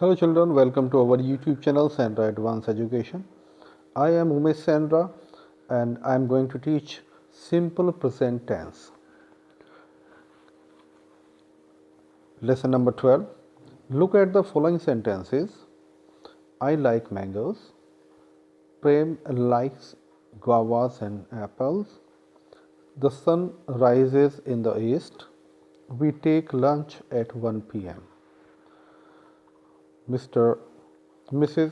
Hello children, welcome to our YouTube channel Sandra Advanced Education. I am Umesh Sandra and I am going to teach simple present tense. Lesson number 12. Look at the following sentences. I like mangoes. Prem likes guavas and apples. The sun rises in the east. We take lunch at 1 p.m. Mrs.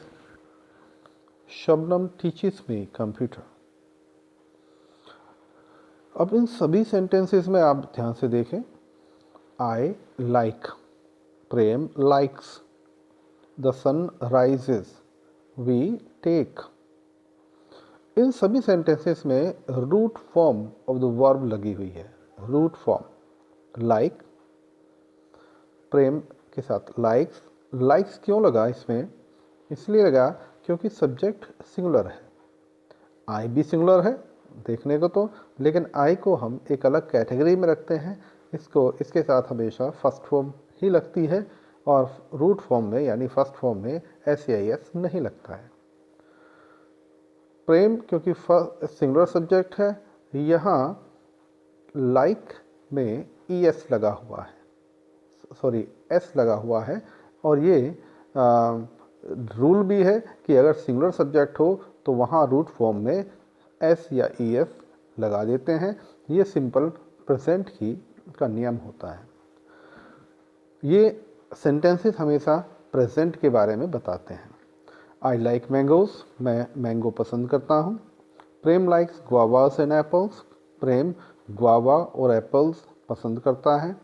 Shabnam teaches me computer. अब इन सभी sentences में आप ध्यान से देखें. I like, Prem likes, the sun rises, we take. इन सभी sentences में root form of the verb लगी हुई है. रूट फॉर्म लाइक, प्रेम के साथ लाइक्स. लाइक्स क्यों लगा इसमें? इसलिए लगा क्योंकि सब्जेक्ट सिंगुलर है. आई भी सिंगुलर है देखने को तो, लेकिन आई को हम एक अलग कैटेगरी में रखते हैं. इसके साथ हमेशा फर्स्ट फॉर्म ही लगती है और रूट फॉर्म में यानी फर्स्ट फॉर्म में एस नहीं लगता है. प्रेम क्योंकि सिंगुलर सब्जेक्ट है, यहाँ लाइक में एस लगा हुआ है, एस लगा हुआ है. और ये रूल भी है कि अगर सिंगुलर सब्जेक्ट हो तो वहाँ रूट फॉर्म में एस या एस लगा देते हैं. ये सिंपल प्रेजेंट का नियम होता है. ये सेंटेंसेस हमेशा प्रेजेंट के बारे में बताते हैं. आई लाइक मैंगोज, मैं मैंगो पसंद करता हूँ. Prem likes guavas and apples, Prem guava और एप्पल्स पसंद करता है.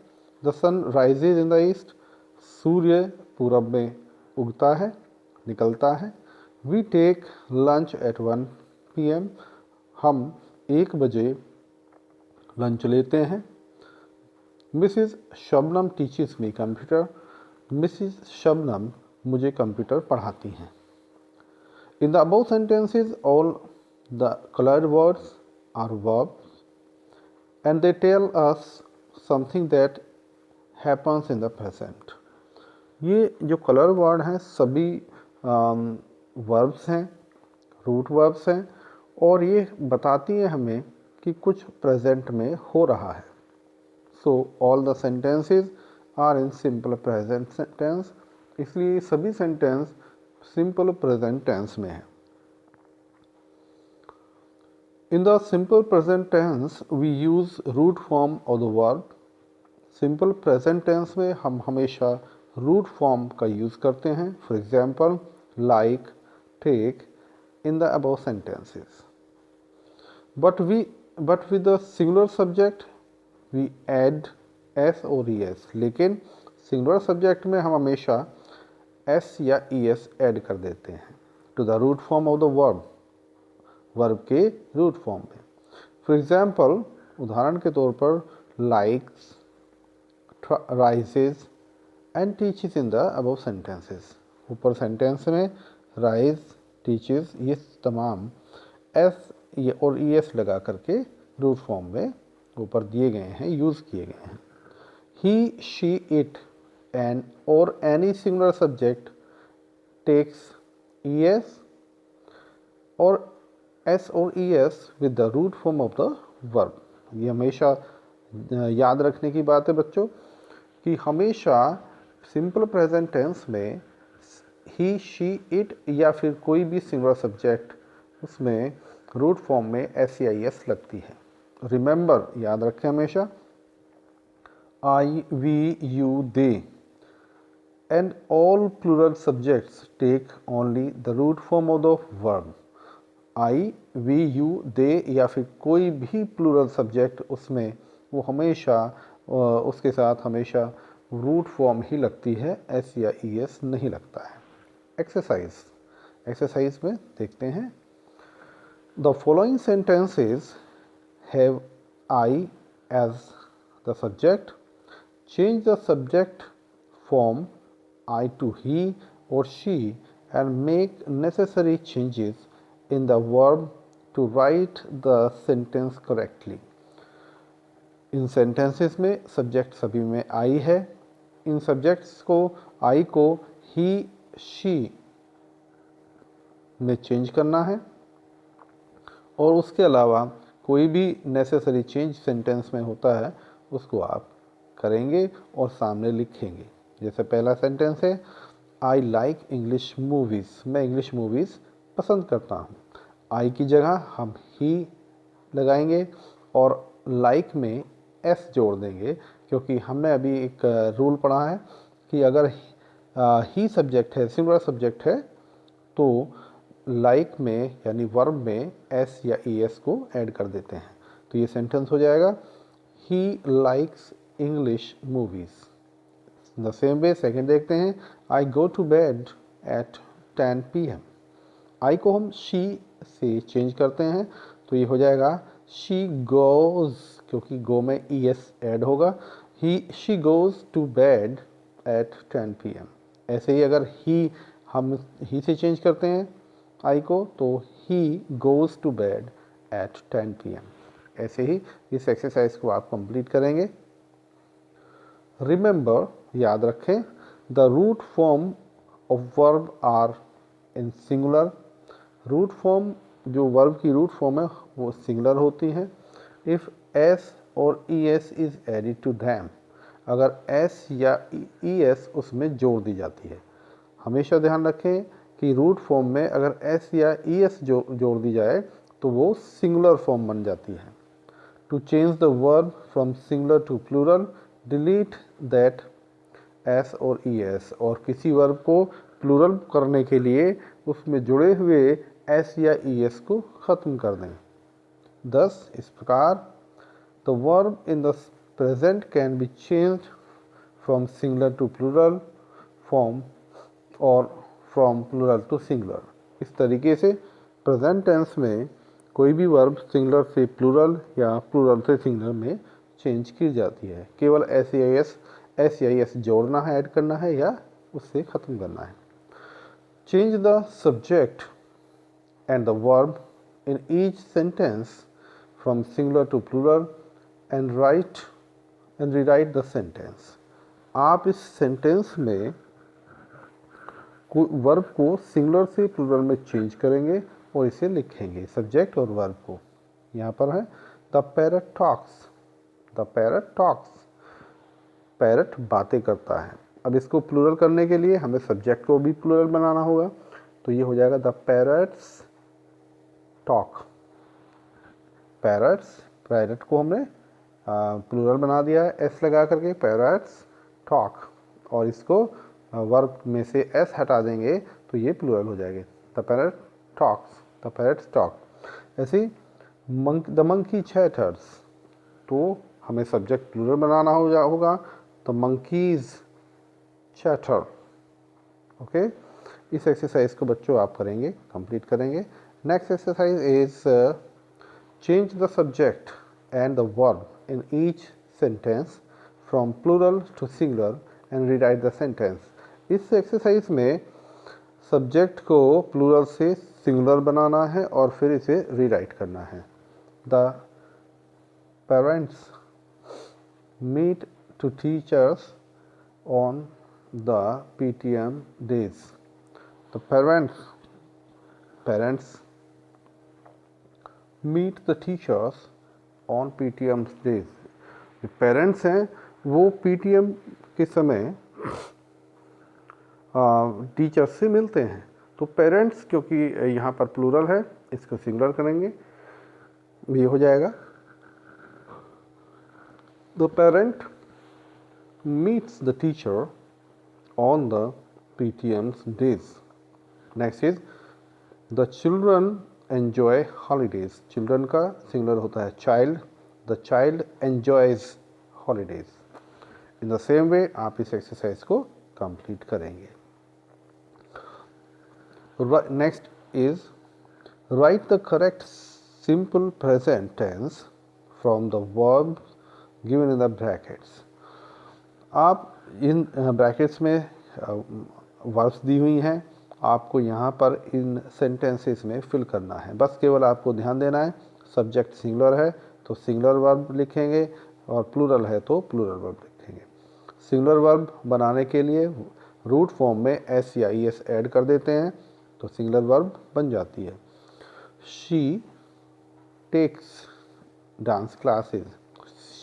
The sun rises in the east, सूर्य पूरब में उगता है, निकलता है. We take lunch at 1 PM, हम 1 बजे लंच लेते हैं. Mrs Shabnam teaches me computer, Mrs Shabnam मुझे कंप्यूटर पढ़ाती हैं. In the above sentences all the coloured words are verbs and they tell us something that happens in the present. ये जो colour word हैं सभी वर्ब्स हैं, रूट वर्ब्स हैं, और ये बताती हैं हमें कि कुछ प्रेजेंट में हो रहा है. So all the sentences are in simple present tense, इसलिए सभी सेंटेंस सिंपल प्रेजेंट टेंस में है. In the simple present tense we use root form of the verb. Simple present tense में हम हमेशा रूट फॉर्म का यूज़ करते हैं. For example like, take in the above sentences. But with the singular subject we add S और E S. लेकिन singular subject में हम हमेशा एस या ई एस ऐड कर देते हैं to the root form of the verb के रूट फॉर्म में. फॉर एग्जाम्पल उदाहरण के तौर पर likes, rises and teaches in the above sentences. ऊपर सेंटेंस में राइज, टीचेस ये तमाम एस और ई एस लगा करके रूट फॉर्म में ऊपर दिए गए हैं, यूज़ किए गए हैं. ही, शी, इट एंड और any singular subject takes E S और एस और E S with the root form of the verb. ये हमेशा याद रखने की बात है बच्चों कि हमेशा सिंपल प्रेजेंट टेंस में ही, शी, इट या फिर कोई भी सिंगुलर सब्जेक्ट उसमें रूट फॉर्म में एस या एस लगती है. रिमेंबर, याद रखें हमेशा, I, we, you, they and all plural subjects take only the root form of the verb. I, we, you, they या फिर कोई भी प्लूरल सब्जेक्ट उसमें वो हमेशा उसके साथ हमेशा रूट फॉर्म ही लगती है, एस या ई एस नहीं लगता है. एक्सरसाइज में देखते हैं. The following sentences have I as the subject. Change the subject form I to he और she and make necessary changes in the verb to write the sentence correctly. इन sentences में subject सभी में आई है. इन subjects को, आई को ही she में change करना है, और उसके अलावा कोई भी नेसेसरी चेंज सेंटेंस में होता है उसको आप करेंगे और सामने लिखेंगे। जैसे पहला सेंटेंस है, आई लाइक इंग्लिश मूवीज़, मैं इंग्लिश मूवीज़ पसंद करता हूँ। आई की जगह हम ही लगाएंगे और लाइक में एस जोड़ देंगे, क्योंकि हमने अभी एक रूल पढ़ा है कि अगर ही सब्जेक्ट है, सिंगुलर सब्जेक्ट है, तो लाइक में यानी वर्ब में एस या ई एस को ऐड कर देते हैं। तो ये सेंटेंस हो जाएगा, he likes English movies. The same way second देखते हैं, I go to bed at 10 PM। I को हम शी से चेंज करते हैं, तो ये हो जाएगा शी गोज़, क्योंकि गो में ई एस ऐड होगा, she goes to bed at 10 PM। ऐसे ही अगर हम ही से चेंज करते हैं आई को, तो he goes to bed at 10 PM। ऐसे ही इस एक्सरसाइज को आप कंप्लीट करेंगे। रिमेंबर, याद रखें, the root form of verb are in singular. Root form, जो वर्ब की रूट फॉर्म है वो सिंगुलर होती है। इफ़ एस और E S is added to them, अगर एस या ई एस उसमें जोड़ दी जाती है। हमेशा ध्यान रखें कि रूट फॉर्म में अगर एस या ई एस जोड़ दी जाए तो वो सिंगुलर फॉर्म बन जाती है। To change the verb from singular to plural, delete that S और ई एस, और किसी वर्ब को प्लूरल करने के लिए उसमें जुड़े हुए एस या ई एस को ख़त्म कर दें। thus इस प्रकार the verb in the present can be changed from singular to plural form और from plural to singular। इस तरीके से प्रेजेंट टेंस में कोई भी वर्ब सिंगुलर से प्लूरल या प्लूरल से सिंगुलर में चेंज की जाती है। केवल एस या एस जोड़ना है, ऐड करना है, या उससे ख़त्म करना है। Change the subject and the verb in each sentence from singular to plural and rewrite the sentence। आप इस सेंटेंस में वर्ब को सिंगुलर से प्लूरल में चेंज करेंगे और इसे लिखेंगे, सब्जेक्ट और वर्ब को। यहाँ पर है the parrot talks, the parrot talks, parrot बातें करता है। अब इसको प्लूरल करने के लिए हमें सब्जेक्ट को भी प्लूरल बनाना होगा, तो ये हो जाएगा the parrots talk. Parrots, parrot को हमने प्लूरल बना दिया है एस लगा करके, पैरट्स टॉक, और इसको वर्ब में से एस हटा देंगे तो ये प्लूरल हो जाएंगे, the parrot talks, the parrots talk. ऐसे द मंकी चैटर्स, तो हमें सब्जेक्ट प्लूरल बनाना होगा, द मंकीज चैटर। ओके, इस एक्सरसाइज को बच्चों आप करेंगे, कंप्लीट करेंगे। Next exercise is change the subject and the verb in each sentence from plural to singular and rewrite the sentence। इस एक्सरसाइज में सब्जेक्ट को प्लूरल से सिंगुलर बनाना है और फिर इसे रीराइट करना है। The parents meet to teachers on the PTM days। The parents meet the teachers on PTM days. जो पेरेंट्स हैं वो PTM के समय टीचर्स से मिलते हैं। तो पेरेंट्स, क्योंकि यहाँ पर प्लूरल है, इसको सिंगुलर करेंगे, ये हो जाएगा the parent meets the teacher on the PTM days. Next is the children enjoy holidays. Children का सिंगुलर होता है child, the child enjoys holidays. In the same way आप इस एक्सरसाइज को कंप्लीट करेंगे। Next is write the correct simple present tense from the verb given in the brackets. आप इन brackets में वर्ब्स दी हुई हैं, आपको यहाँ पर इन सेंटेंसेस में फिल करना है। बस केवल आपको ध्यान देना है, सब्जेक्ट सिंगुलर है तो सिंगुलर वर्ब लिखेंगे और प्लूरल है तो प्लूरल वर्ब लिखेंगे। सिंगुलर वर्ब बनाने के लिए रूट फॉर्म में एस या ई एस ऐड कर देते हैं तो सिंगुलर वर्ब बन जाती है। She takes dance classes.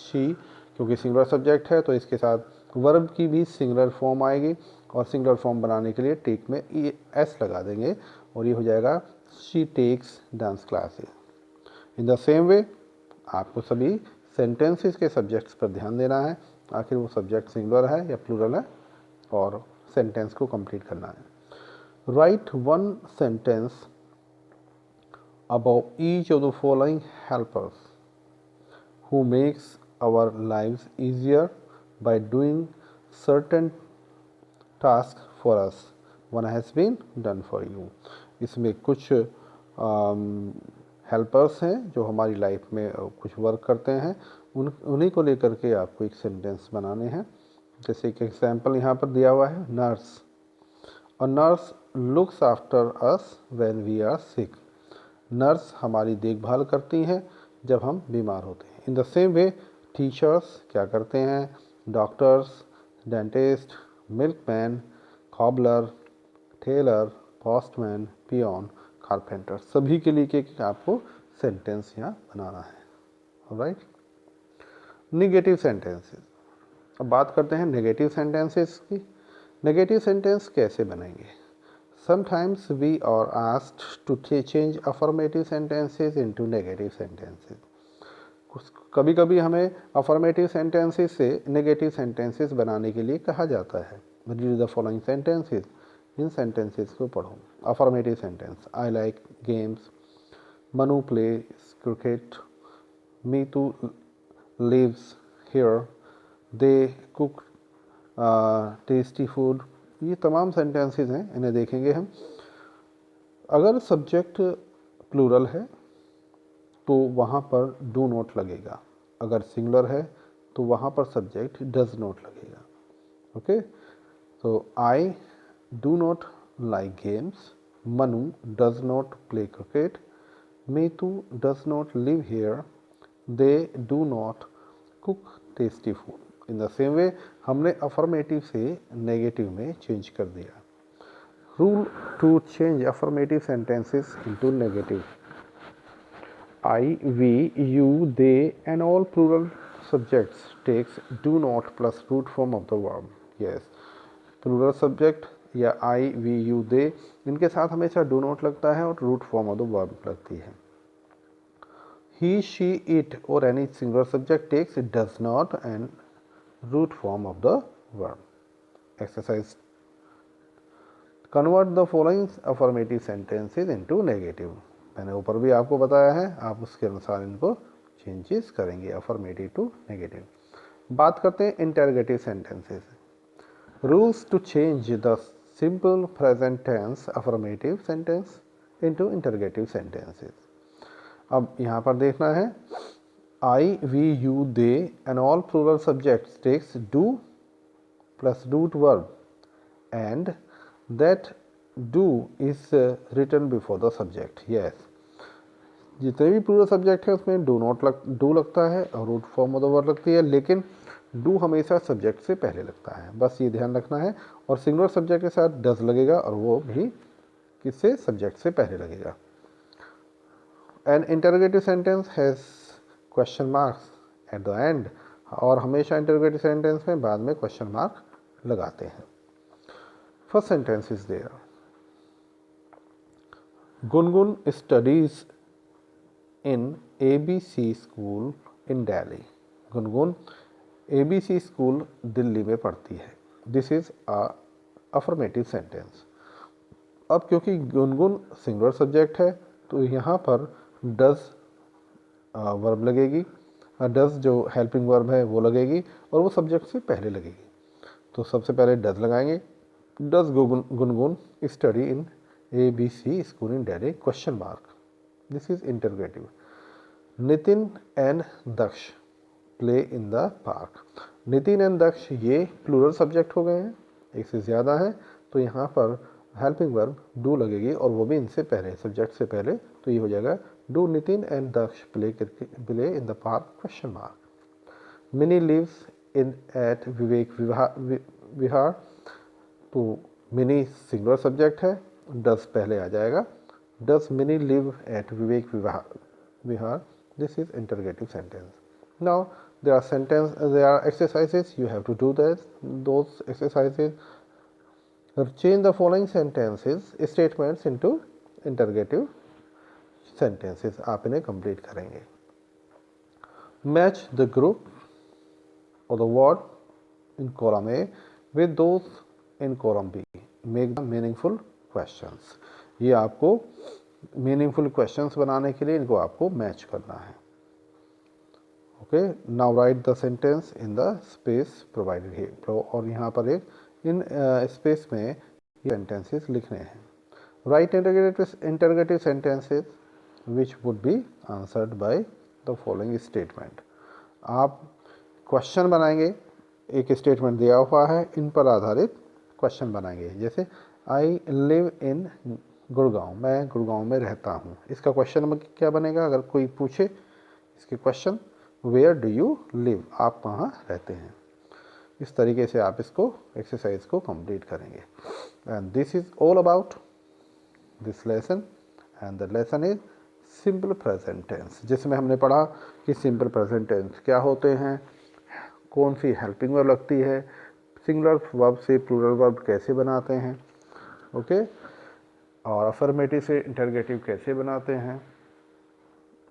She क्योंकि सिंगुलर सब्जेक्ट है तो इसके साथ वर्ब की भी सिंगुलर फॉर्म आएगी और सिंगुलर फॉर्म बनाने के लिए टेक में ई एस लगा देंगे और ये हो जाएगा she takes dance classes. In the same way आपको सभी सेंटेंसेस के सब्जेक्ट्स पर ध्यान देना है, आखिर वो सब्जेक्ट सिंगुलर है या प्लूरल है, और सेंटेंस को कंप्लीट करना है। Right one sentence about each of the following helpers who makes our lives easier by doing certain tasks for us. One has been done for you. इसमें कुछ helpers हैं जो हमारी लाइफ में कुछ वर्क करते हैं, उन्हीं को लेकर के आपको एक सेंटेंस बनाने हैं। जैसे एक एग्जाम्पल यहाँ पर दिया हुआ है, nurse. A nurse looks after us when we are sick. Nurse हमारी देखभाल करती हैं जब हम बीमार होते हैं। In the same way teachers क्या करते हैं, doctors, dentist, milkman, cobbler, tailor, postman, peon, carpenter, सभी के लिए आपको सेंटेंस यहाँ बनाना है। Right, negative sentences. अब बात करते हैं नेगेटिव सेंटेंसेस की। नेगेटिव सेंटेंस कैसे बनेंगे? Sometimes we are asked to change affirmative sentences into negative sentences. कभी कभी हमें affirmative sentences से negative sentences बनाने के लिए कहा जाता है। Read the following sentences. In sentences को पढ़ो। Affirmative sentence: I like games. Manu plays cricket. Meetu lives here. They cook tasty food. ये तमाम सेंटेंसेस हैं, इन्हें देखेंगे हम। अगर सब्जेक्ट प्लूरल है तो वहाँ पर डू नॉट लगेगा, अगर सिंगुलर है तो वहाँ पर सब्जेक्ट डज नॉट लगेगा। ओके, तो I do not like games, Manu does not play cricket, Meetu does not live here, they do not cook tasty food. In the same way हमने अफर्मेटिव से नेगेटिव में चेंज कर दिया। Rule to change affirmative sentences into negative: I, we, you, they and all plural subjects takes do not plus root form of the verb. Yes, plural subject या आई, we, you, दे, इनके साथ हमेशा do not लगता है और root form of the verb लगती है। he, she, it or any singular subject takes does not and root form of the verb. Exercise: convert the following affirmative sentences into negative. मैंने ऊपर भी आपको बताया है, आप उसके अनुसार इनको चेंजेस करेंगे अफर्मेटिव टू नेगेटिव। बात करते हैं interrogative sentences. Rules to change the simple present tense affirmative sentence into interrogative sentences. अब यहाँ पर देखना है, I, we, you, they and all plural subjects takes do plus root verb and that do is written before the subject. Yes, जितने भी plural subject है उसमें do लगता है और root form of the verb लगती है, लेकिन डू हमेशा सब्जेक्ट से पहले लगता है, बस ये ध्यान रखना है। और सिंगुलर सब्जेक्ट के साथ डज लगेगा और वो भी किससे, सब्जेक्ट से पहले लगेगा। An interrogative sentence has question marks at the end, और हमेशा interrogative sentence में बाद में question mark लगाते हैं। First sentence is there. Gungun studies in ABC school in Delhi. Gungun ABC school Delhi में पढ़ती है। This is a affirmative sentence. अब क्योंकि गुनगुन सिंगुलर सब्जेक्ट है तो यहाँ पर डज वर्ब लगेगी, डज जो हेल्पिंग वर्ब है वो लगेगी और वो सब्जेक्ट से पहले लगेगी। तो सबसे पहले डज लगाएंगे। Does Gungun study in ABC school in Delhi question mark. This is interrogative. Nitin and Daksh play in the park. Nitin and Daksh ये प्लूरल सब्जेक्ट हो गए हैं, एक से ज़्यादा है, तो यहाँ पर हेल्पिंग वर्ब डू लगेगी और वो भी इनसे पहले, सब्जेक्ट से पहले। तो ये हो जाएगा do Nitin and Daksh play in the park question mark. Mini lives in at Vivek Vihar. तो मिनी सिंगुलर सब्जेक्ट है, डस पहले आ जाएगा। Does Mini live at Vivek Vihar, this is interrogative sentence. Now there are exercises, you have to do those exercises. Change the following sentences, statements into interrogative sentences. आप इन्हें complete करेंगे। Match the group or the word in column A with those in column B. Make the meaningful questions. ये आपको meaningful questions बनाने के लिए इनको आपको मैच करना है। Okay, now right the sentence in the space provided here. और यहाँ पर एक इन स्पेस में सेंटेंसेस लिखने हैं। Right interrogative sentences which would be answered by the following statement. आप क्वेश्चन बनाएंगे, एक स्टेटमेंट दिया हुआ है, इन पर आधारित क्वेश्चन बनाएंगे। जैसे आई लिव इन गुड़गांव, मैं गुड़गांव में रहता हूँ। इसका क्वेश्चन क्या बनेगा अगर कोई पूछे इसके question, where do you live, आप कहाँ रहते हैं। इस तरीके से आप इसको एक्सरसाइज को कंप्लीट करेंगे। And this is all about this lesson, and the lesson is simple present tense, जिसमें हमने पढ़ा कि सिंपल प्रेजेंट टेंस क्या होते हैं, कौन सी हेल्पिंग वर्ब लगती है, सिंगुलर वर्ब से प्लूरल वर्ब कैसे बनाते हैं, ओके, और अफर्मेटिव से इंटरगेटिव कैसे बनाते हैं,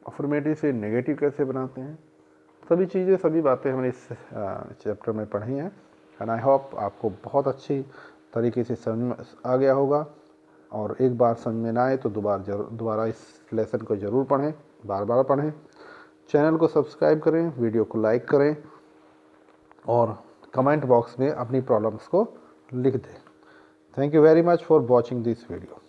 अफर्मेटिव से नेगेटिव कैसे बनाते हैं। सभी चीज़ें, सभी बातें हमने इस चैप्टर में पढ़ी हैं। एंड आई होप आपको बहुत अच्छी तरीके से समझ में आ गया होगा। और एक बार समझ में ना आए तो दोबारा इस लेसन को ज़रूर पढ़ें, बार बार पढ़ें। चैनल को सब्सक्राइब करें, वीडियो को लाइक करें और कमेंट बॉक्स में अपनी प्रॉब्लम्स को लिख दें। Thank you very much for watching this video.